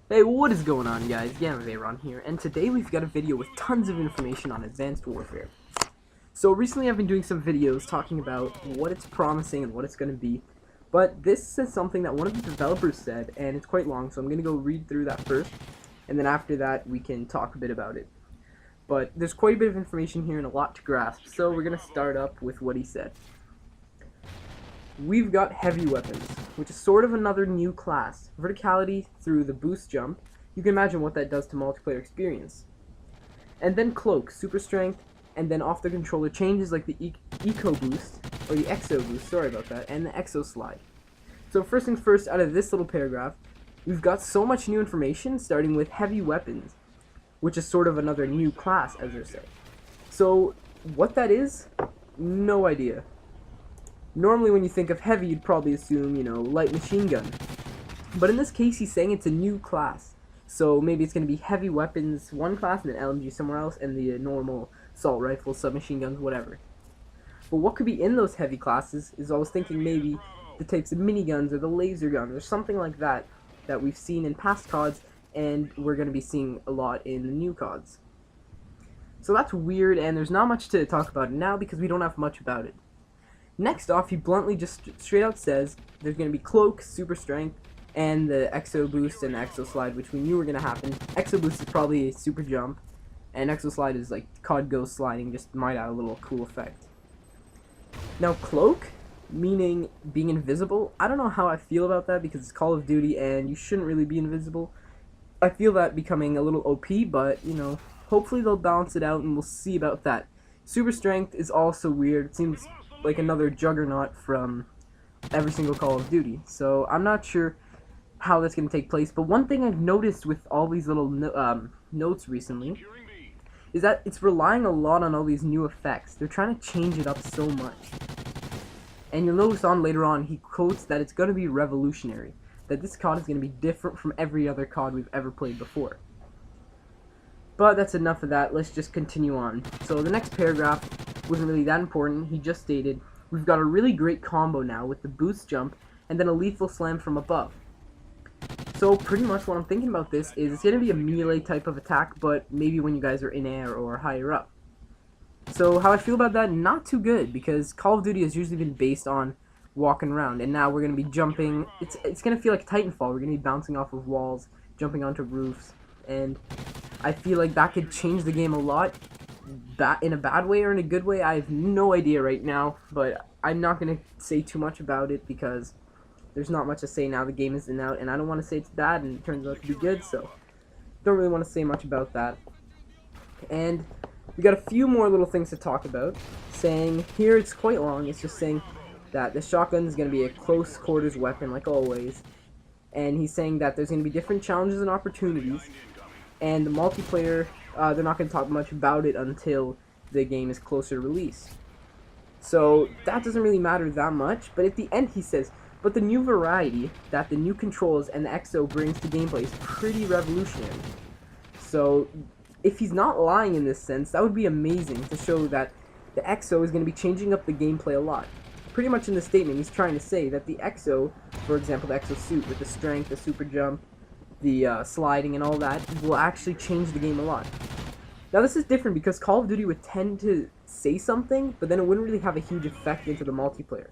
Hey, what is going on, guys? Ron here, and today we've got a video with tons of information on Advanced Warfare. So recently I've been doing some videos talking about what it's promising and what it's going to be, but this is something that one of the developers said, and it's quite long, so I'm going to go read through that first, and then after that we can talk a bit about it. But there's quite a bit of information here and a lot to grasp, so we're going to start up with what he said. We've got heavy weapons, which is sort of another new class. Verticality through the boost jump. You can imagine what that does to multiplayer experience. And then cloak, super strength, and then off the controller changes like the eco boost, or the exo boost, sorry about that, and the exo slide. So first things first, out of this little paragraph, we've got so much new information, starting with heavy weapons, which is sort of another new class, as they're saying. So what that is, no idea. Normally when you think of heavy, you'd probably assume, light machine gun. But in this case, he's saying it's a new class. So maybe it's going to be heavy weapons, one class, and then LMG somewhere else, and the normal assault rifles, submachine guns, whatever. But what could be in those heavy classes is I was thinking maybe the types of miniguns or the laser guns or something like that that we've seen in past CODs, and we're going to be seeing a lot in the new CODs. So that's weird, and there's not much to talk about now because we don't have much about it. Next off, he bluntly just straight out says there's going to be cloak, super strength, and the exo boost and the exo slide, which we knew were going to happen. Exo boost is probably a super jump, and exo slide is like COD ghost sliding, just might add a little cool effect. Now cloak, meaning being invisible, I don't know how I feel about that because it's Call of Duty and you shouldn't really be invisible. I feel that becoming a little OP, but hopefully they'll balance it out and we'll see about that. Super strength is also weird. It seems like another juggernaut from every single Call of Duty. So I'm not sure how that's going to take place. But one thing I've noticed with all these little notes recently is that it's relying a lot on all these new effects. They're trying to change it up so much. And you'll notice later on, he quotes that it's going to be revolutionary. That this COD is going to be different from every other COD we've ever played before. But that's enough of that. Let's just continue on. So the next paragraph wasn't really that important. He just stated, we've got a really great combo now with the boost jump and then a lethal slam from above. So pretty much what I'm thinking about this is it's going to be a melee type of attack, but maybe when you guys are in air or higher up. So how I feel about that, not too good, because Call of Duty has usually been based on walking around, and now we're going to be jumping. It's going to feel like Titanfall. We're going to be bouncing off of walls, jumping onto roofs, and I feel like that could change the game a lot. In a bad way or in a good way, I have no idea right now, but I'm not going to say too much about it because there's not much to say now. The game isn't out, and I don't want to say it's bad and it turns out to be good, so don't really want to say much about that. And we got a few more little things to talk about. Saying, here it's quite long, it's just saying that the shotgun is going to be a close quarters weapon like always, and he's saying that there's going to be different challenges and opportunities, and the multiplayer, they're not going to talk much about it until the game is closer to release. So that doesn't really matter that much, but at the end he says, but the new variety that the new controls and the EXO brings to gameplay is pretty revolutionary. So if he's not lying in this sense, that would be amazing to show that the EXO is going to be changing up the gameplay a lot. Pretty much in the statement he's trying to say that the EXO, for example the EXO suit with the strength, the super jump, the sliding and all that, will actually change the game a lot. Now this is different because Call of Duty would tend to say something, but then it wouldn't really have a huge effect into the multiplayer.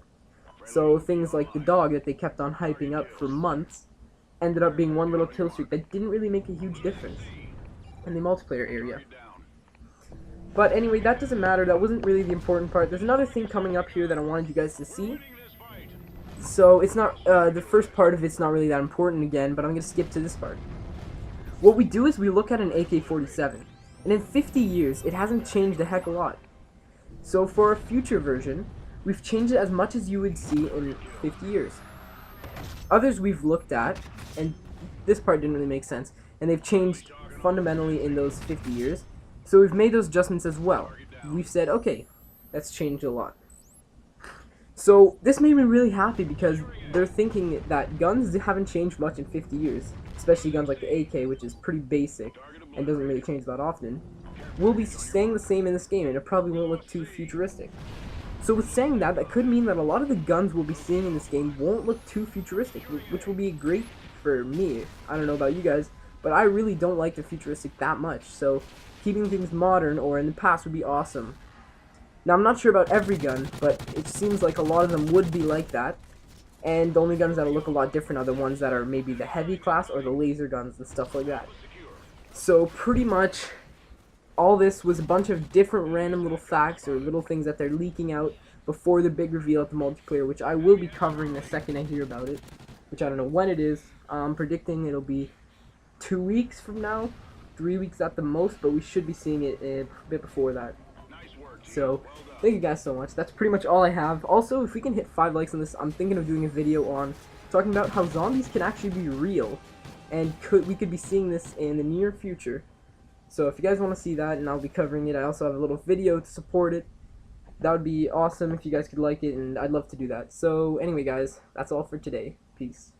So things like the dog that they kept on hyping up for months ended up being one little kill streak that didn't really make a huge difference in the multiplayer area. But anyway, that doesn't matter. That wasn't really the important part. There's another thing coming up here that I wanted you guys to see. So it's not, the first part of it's not really that important again, but I'm going to skip to this part. What we do is we look at an AK-47, and in 50 years, it hasn't changed a heck of a lot. So for a future version, we've changed it as much as you would see in 50 years. Others we've looked at, and this part didn't really make sense, and they've changed fundamentally in those 50 years, so we've made those adjustments as well. We've said, okay, that's changed a lot. So this made me really happy because they're thinking that guns haven't changed much in 50 years, especially guns like the AK, which is pretty basic and doesn't really change that often, will be staying the same in this game, and it probably won't look too futuristic. So with saying that, that could mean that a lot of the guns we'll be seeing in this game won't look too futuristic, which will be great for me. I don't know about you guys, but I really don't like the futuristic that much, so keeping things modern or in the past would be awesome. Now, I'm not sure about every gun, but it seems like a lot of them would be like that, and the only guns that'll look a lot different are the ones that are maybe the heavy class or the laser guns and stuff like that. So pretty much all this was a bunch of different random little facts or little things that they're leaking out before the big reveal at the multiplayer, which I will be covering the second I hear about it, which I don't know when it is. I'm predicting it'll be 2 weeks from now, 3 weeks at the most, but we should be seeing it a bit before that. So, thank you guys so much. That's pretty much all I have. Also, if we can hit 5 likes on this, I'm thinking of doing a video on talking about how zombies can actually be real, and we could be seeing this in the near future. So if you guys want to see that, and I'll be covering it, I also have a little video to support it. That would be awesome if you guys could like it, and I'd love to do that. So anyway guys, that's all for today. Peace.